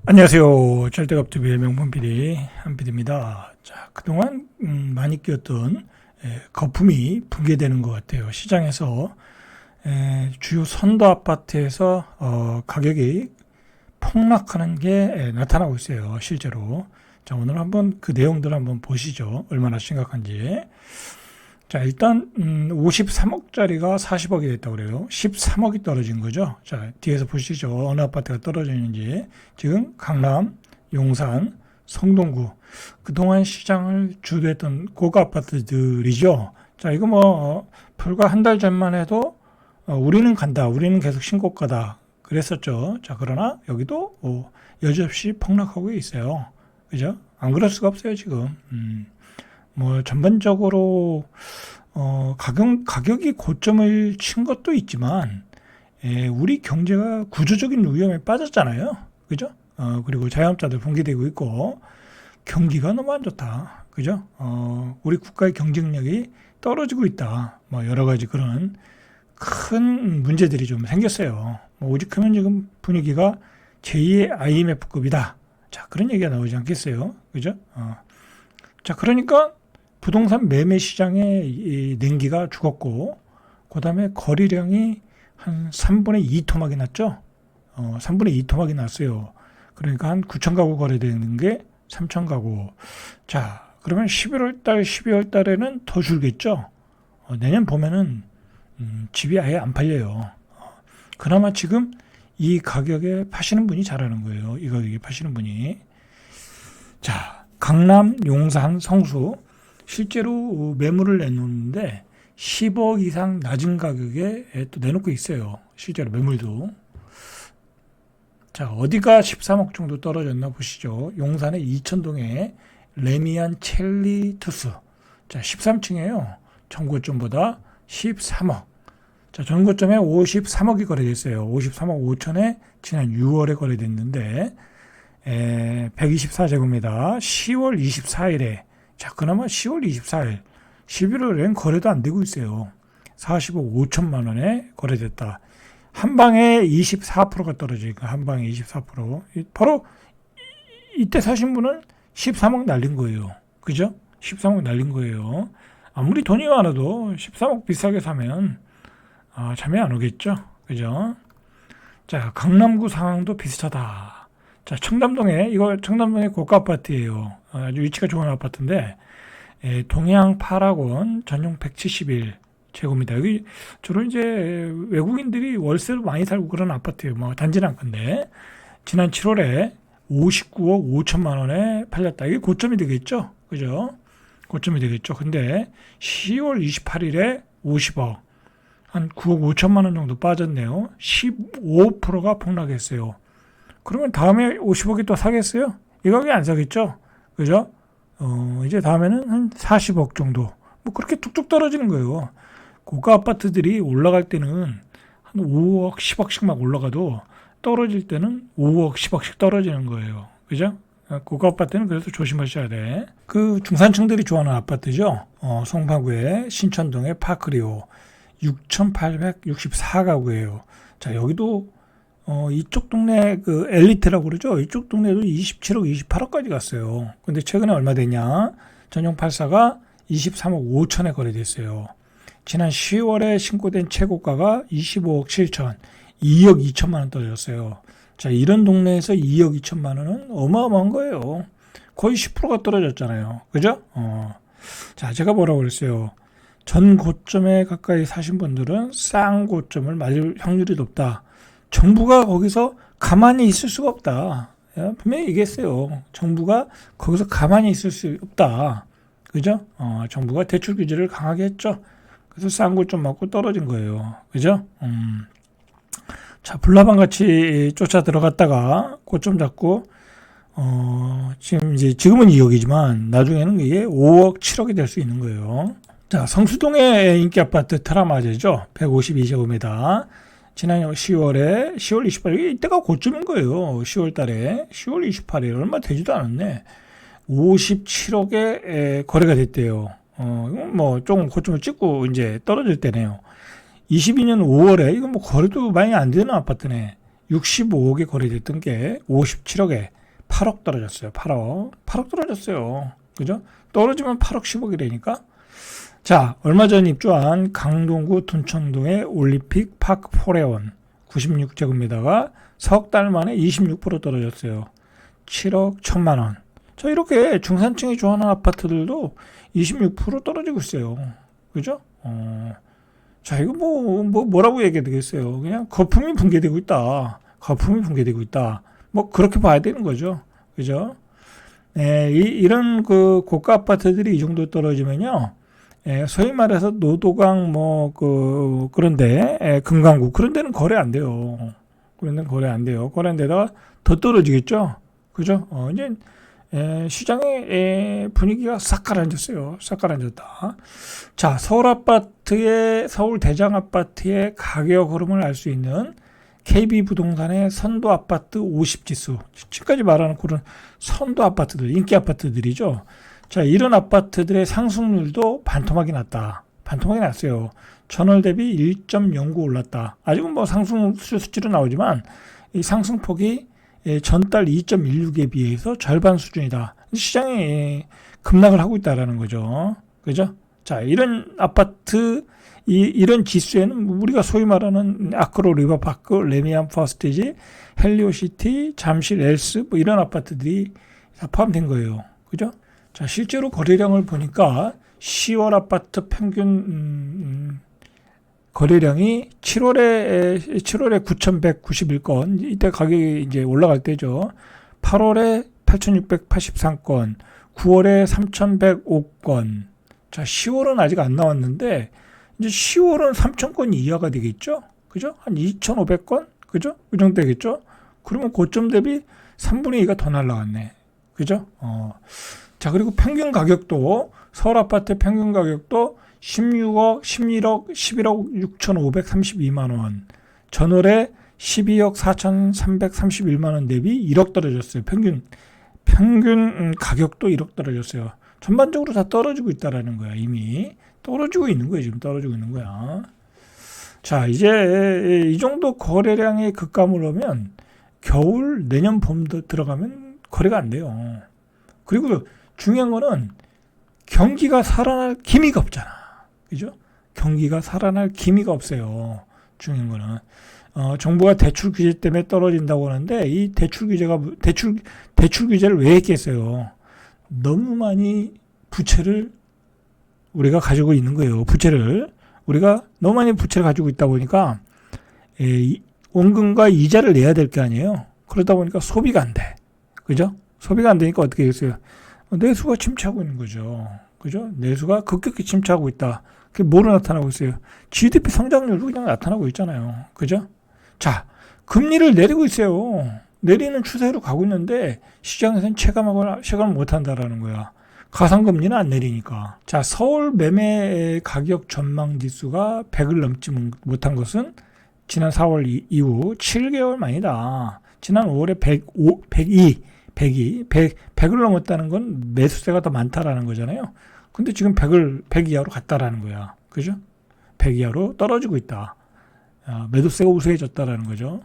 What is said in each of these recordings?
안녕하세요. 절대값TV의 명품 PD 한PD입니다. 자, 그동안 많이 끼었던 거품이 붕괴되는 것 같아요. 시장에서 주요 선도 아파트에서 가격이 폭락하는 게 나타나고 있어요. 실제로. 자, 오늘 한번 그 내용들 한번 보시죠. 얼마나 심각한지. 자, 일단 53억짜리가 40억이 됐다고 그래요. 13억이 떨어진 거죠. 자, 뒤에서 보시죠. 어느 아파트가 떨어지는지. 지금 강남, 용산, 성동구, 그동안 시장을 주도했던 고가 아파트들이죠. 자, 이거 불과 한 달 전만 해도 우리는 간다, 우리는 계속 신고가다 그랬었죠. 자, 그러나 여기도 여지없이 폭락하고 있어요. 그죠? 안 그럴 수가 없어요, 지금. 전반적으로 가격이 고점을 친 것도 있지만 우리 경제가 구조적인 위험에 빠졌잖아요. 그죠? 그리고 자영업자들 붕괴되고 있고 경기가 너무 안 좋다. 그죠? 우리 국가의 경쟁력이 떨어지고 있다. 여러 가지 그런 큰 문제들이 좀 생겼어요. 오직하면 지금 분위기가 제2의 IMF급이다. 자, 그런 얘기가 나오지 않겠어요? 그죠? 자, 그러니까 부동산 매매 시장의 냉기가 죽었고, 그 다음에 거래량이 한 3분의 2 토막이 났죠? 3분의 2 토막이 났어요. 그러니까 한 9천 가구 거래되는 게 3천 가구. 자, 그러면 11월 달, 12월 달에는 더 줄겠죠? 내년 봄에는 집이 아예 안 팔려요. 그나마 지금 이 가격에 파시는 분이 잘하는 거예요. 이 가격에 파시는 분이. 자, 강남, 용산, 성수. 실제로 매물을 내놓는데 10억 이상 낮은 가격에 또 내놓고 있어요. 실제로 매물도. 자, 어디가 13억 정도 떨어졌나 보시죠. 용산의 이천동에 레미안 첼리 투스. 자, 13층이에요. 전고점보다 13억. 자, 전고점에 53억이 거래됐어요. 53억 5천에 지난 6월에 거래됐는데 124제곱미터 10월 24일에 자, 그나마 10월 24일, 11월엔 거래도 안 되고 있어요. 40억 5천만 원에 거래됐다. 한 방에 24%가 떨어지니까 한 방에 24%. 바로 이때 사신 분은 13억 날린 거예요. 그죠? 13억 날린 거예요. 아무리 돈이 많아도 13억 비싸게 사면 잠이 안 오겠죠? 그죠? 자, 강남구 상황도 비슷하다. 자, 청담동의 고가 아파트예요. 아주 위치가 좋은 아파트인데, 동양 8학원 전용 171제곱미터. 여기 주로 이제 외국인들이 월세로 많이 살고 그런 아파트예요. 단지는 안 큰데, 지난 7월에 59억 5천만 원에 팔렸다. 이게 고점이 되겠죠? 그죠? 고점이 되겠죠. 근데 10월 28일에 50억, 한 9억 5천만 원 정도 빠졌네요. 15%가 폭락했어요. 그러면 다음에 50억이 또 사겠어요? 이 가격에 안 사겠죠? 그죠? 이제 다음에는 한 40억 정도. 그렇게 뚝뚝 떨어지는 거예요. 고가 아파트들이 올라갈 때는 한 5억, 10억씩 막 올라가도 떨어질 때는 5억, 10억씩 떨어지는 거예요. 그죠? 고가 아파트는 그래서 조심하셔야 돼. 그 중산층들이 좋아하는 아파트죠. 송파구의 신천동의 파크리오 6,864가구예요. 자, 여기도 이쪽 동네 그 엘리트라고 그러죠. 이쪽 동네도 27억, 28억까지 갔어요. 근데 최근에 얼마 되냐? 전용 84가 23억 5천에 거래됐어요. 지난 10월에 신고된 최고가가 25억 7천, 2억 2천만 원 떨어졌어요. 자, 이런 동네에서 2억 2천만 원은 어마어마한 거예요. 거의 10%가 떨어졌잖아요. 그죠? 자, 제가 뭐라고 그랬어요? 전 고점에 가까이 사신 분들은 싼 고점을 맞을 확률이 높다. 정부가 거기서 가만히 있을 수가 없다. 분명히 얘기했어요. 정부가 거기서 가만히 있을 수 없다. 그죠? 정부가 대출 규제를 강하게 했죠. 그래서 싼 고점 맞고 떨어진 거예요. 그죠? 자, 불나방 같이 쫓아 들어갔다가 고점 잡고, 지금은 2억이지만 나중에는 이게 5억, 7억이 될 수 있는 거예요. 자, 성수동의 인기 아파트 트라마제죠. 152제곱미터. 지난 10월 28일, 이때가 고점인 거예요. 10월 달에. 10월 28일, 얼마 되지도 않았네. 57억에 거래가 됐대요. 조금 고점을 찍고 이제 떨어질 때네요. 22년 5월에, 이건 거래도 많이 안 되는 아파트네. 65억에 거래됐던 게 57억에. 8억 떨어졌어요. 8억 떨어졌어요. 그죠? 떨어지면 8억 10억이라니까. 자, 얼마 전 입주한 강동구 둔천동의 올림픽 파크 포레원 96제곱미터가 4억 달 만에 26% 떨어졌어요. 7억 1천만 원. 자, 이렇게 중산층이 좋아하는 아파트들도 26% 떨어지고 있어요. 그죠? 자, 이거 뭐라고 얘기해야 되겠어요. 그냥 거품이 붕괴되고 있다. 거품이 붕괴되고 있다. 뭐, 그렇게 봐야 되는 거죠. 그죠? 이런 그 고가 아파트들이 이 정도 떨어지면요. 소위 말해서 노도강 그런데 금강구 그런 데는 거래 안 돼요. 그런 데는 거래 안 돼요. 거래 안 되다가 더 떨어지겠죠. 그죠? 이제 시장의 분위기가 싹 가라앉았어요. 싹 가라앉았다. 자, 서울 대장 아파트의 가격 흐름을 알 수 있는 KB부동산의 선도 아파트 50지수. 지금까지 말하는 그런 선도 아파트들, 인기 아파트들이죠. 자, 이런 아파트들의 상승률도 반토막이 났다. 반토막이 났어요. 전월 대비 1.09 올랐다. 아직은 뭐 상승 수치로 나오지만 이 상승폭이 전달 2.16에 비해서 절반 수준이다. 시장이 급락을 하고 있다라는 거죠. 그죠? 자, 이런 아파트, 이런 지수에는 우리가 소위 말하는 아크로 리버파크, 레미안 퍼스티지, 헬리오시티, 잠실 엘스, 뭐 이런 아파트들이 다 포함된 거예요. 그죠? 자, 실제로 거래량을 보니까 10월 아파트 평균 거래량이 7월에 9,191건, 이때 가격이 이제 올라갈 때죠. 8월에 8,683건, 9월에 3,105건. 자, 10월은 아직 안 나왔는데, 이제 10월은 3,000건 이하가 되겠죠? 그죠? 한 2,500건? 그죠? 그 정도 되겠죠? 그러면 고점 대비 3분의 2가 더 날라갔네. 그죠? 자, 그리고 평균 가격도, 서울 아파트 평균 가격도 16억, 11억, 11억 6,532만원. 전월에 12억 4,331만원 대비 1억 떨어졌어요. 평균 가격도 1억 떨어졌어요. 전반적으로 다 떨어지고 있다라는 거야, 이미. 떨어지고 있는 거야, 지금 떨어지고 있는 거야. 자, 이제 이 정도 거래량의 급감을 오면 겨울, 내년 봄도 들어가면 거래가 안 돼요. 그리고 중요한 거는 경기가 살아날 기미가 없잖아. 그죠? 경기가 살아날 기미가 없어요. 중요한 거는. 정부가 대출 규제 때문에 떨어진다고 하는데, 이 대출 규제를 왜 했겠어요? 너무 많이 부채를 우리가 가지고 있는 거예요. 우리가 너무 많이 부채를 가지고 있다 보니까, 원금과 이자를 내야 될 게 아니에요. 그러다 보니까 소비가 안 돼. 그죠? 소비가 안 되니까 어떻게 되겠어요? 내수가 침체하고 있는 거죠. 그죠? 내수가 급격히 침체하고 있다. 그게 뭐로 나타나고 있어요? GDP 성장률도 그냥 나타나고 있잖아요. 그죠? 자, 금리를 내리고 있어요. 내리는 추세로 가고 있는데 시장에서는 체감을 못한다라는 거야. 가상금리는 안 내리니까. 자, 서울 매매 가격 전망 지수가 100을 넘지 못한 것은 지난 4월 이후 7개월 만이다. 지난 5월에 100을 넘었다는 건 매수세가 더 많다라는 거잖아요. 근데 지금 100 이하로 갔다라는 거야. 그죠? 100 이하로 떨어지고 있다. 매도세가 우세해졌다라는 거죠.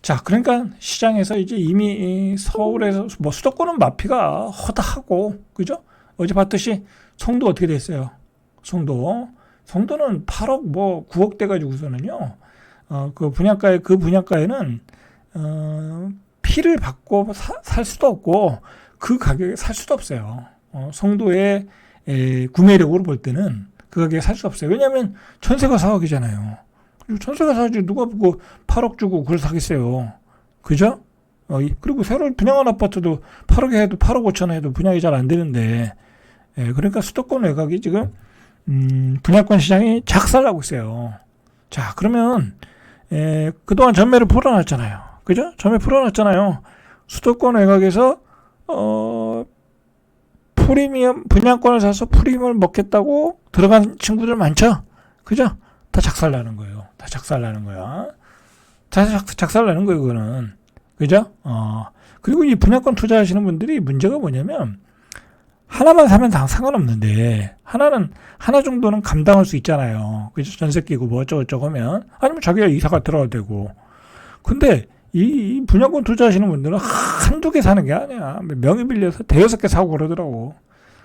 자, 그러니까 시장에서 이제 이미 서울에서 뭐 수도권은 마피가 허다하고, 그죠? 어제 봤듯이 송도 어떻게 됐어요? 송도는 8억 9억 돼 가지고서는요. 그 분양가에는 피를 받고 살 수도 없고 그 가격에 살 수도 없어요. 송도의 구매력으로 볼 때는 그 가격에 살 수 없어요. 왜냐하면 전세가 4억이잖아요. 전세가 4억이 누가 보고 8억 주고 그걸 사겠어요. 그죠? 그리고 새로 분양한 아파트도 8억에 해도 8억 5천 해도 분양이 잘 안 되는데, 그러니까 수도권 외곽이 지금 분양권 시장이 작살나고 있어요. 자, 그러면 그동안 전매를 풀어놨잖아요. 그죠? 전매 풀어놨잖아요. 수도권 외곽에서 프리미엄 분양권을 사서 프리미엄을 먹겠다고 들어간 친구들 많죠? 그죠? 다 작살나는 거예요. 다 작살나는 거야. 그거는. 그죠? 그리고 이 분양권 투자하시는 분들이 문제가 뭐냐면, 하나만 사면 다 상관없는데, 하나 정도는 감당할 수 있잖아요. 그죠? 전세 끼고 뭐 어쩌고저쩌고 하면, 아니면 자기가 이사가 들어가도 되고. 근데 이 분양권 투자하시는 분들은 한두 개 사는 게 아니야. 명의 빌려서 대여섯 개 사고 그러더라고.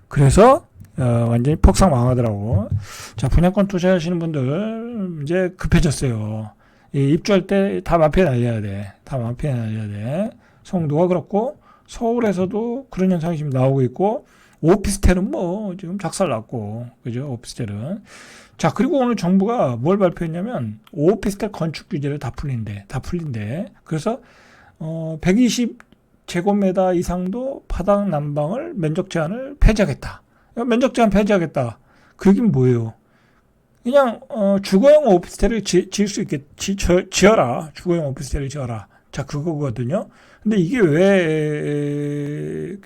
그래서 완전히 폭삭 망하더라고. 자, 분양권 투자하시는 분들 이제 급해졌어요. 입주할 때 다 마피아 날려야 돼. 다 마피아 날려야 돼. 성도가 그렇고 서울에서도 그런 현상이 지금 나오고 있고 오피스텔은 뭐 지금 작살났고 그죠? 오피스텔은. 자, 그리고 오늘 정부가 뭘 발표했냐면 오피스텔 건축 규제를 다 풀린대. 그래서 120제곱미터 이상도 바닥 난방을 면적 제한을 폐지하겠다. 면적 제한 폐지하겠다. 그 얘기는 뭐예요? 그냥 주거용 오피스텔을 지을 수 있게 지어라. 주거용 오피스텔을 지어라. 자, 그거거든요. 근데 이게 왜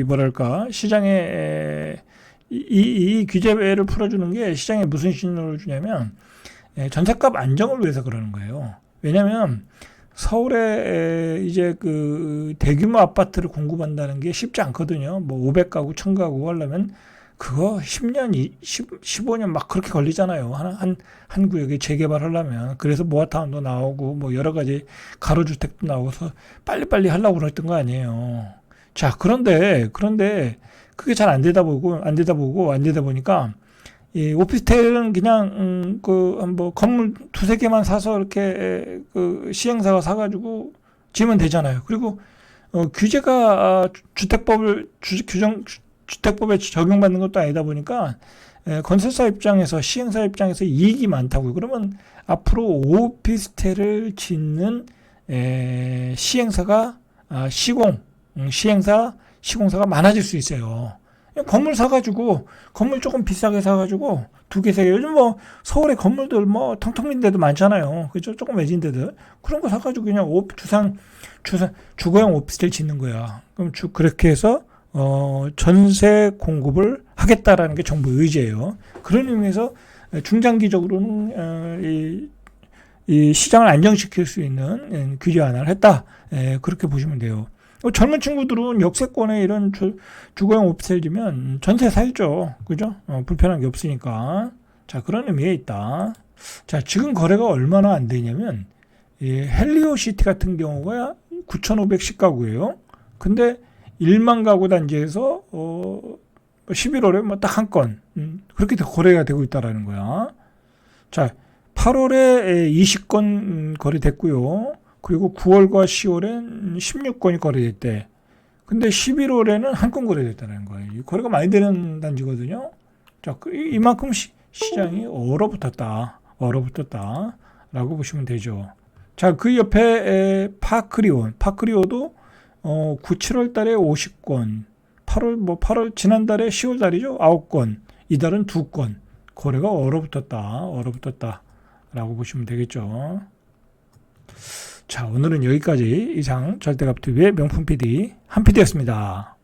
뭐랄까 시장에 이 규제를 풀어주는 게 시장에 무슨 신호를 주냐면 전셋값 안정을 위해서 그러는 거예요. 왜냐하면 서울에 이제 그 대규모 아파트를 공급한다는 게 쉽지 않거든요. 뭐 500가구, 1000가구 하려면 그거 10년, 15년 막 그렇게 걸리잖아요. 한 구역에 재개발하려면. 그래서 모아타운도 나오고 뭐 여러 가지 가로주택도 나오고서 빨리빨리 하려고 그랬던 거 아니에요. 자, 그런데 그게 잘 안 되다 보니까 이 오피스텔은 그냥 뭐 건물 두세 개만 사서 이렇게 그 시행사가 사가지고 지으면 되잖아요. 그리고 규제가 주택법에 적용받는 것도 아니다 보니까 건설사 입장에서 시행사 입장에서 이익이 많다고요. 그러면 앞으로 오피스텔을 짓는 시행사가 시공사가 많아질 수 있어요. 건물 사가지고 건물 조금 비싸게 사가지고 두 개, 세 개. 요즘 뭐 서울에 건물들 뭐 텅텅 빈 데도 많잖아요. 그죠? 조금 외진 데들 그런 거 사가지고 그냥 주거용 오피스텔 짓는 거야. 그럼 그렇게 해서 전세 공급을 하겠다라는 게 정부 의지예요. 그런 의미에서 중장기적으로는 이 시장을 안정시킬 수 있는 규제 완화를 했다. 그렇게 보시면 돼요. 젊은 친구들은 역세권에 이런 주거용 오피스텔이면 전세 살죠. 그죠? 불편한 게 없으니까. 자, 그런 의미에 있다. 자, 지금 거래가 얼마나 안 되냐면, 헬리오시티 같은 경우가 9,510가구예요. 근데 1만 가구 단지에서 11월에 뭐 딱 한 건, 그렇게 거래가 되고 있다라는 거야. 자, 8월에 20건 거래됐고요. 그리고 9월과 10월엔 16건이 거래됐대. 근데 11월에는 한 건 거래됐다는 거예요. 거래가 많이 되는 단지거든요. 자, 이만큼 시장이 얼어붙었다라고 보시면 되죠. 자, 그 옆에 파크리오도 7월 달에 50건, 8월 지난달에 10월 달이죠. 9건, 이달은 2건. 거래가 얼어붙었다라고 보시면 되겠죠. 자, 오늘은 여기까지 이상 절대값TV의 명품 PD 한 PD였습니다.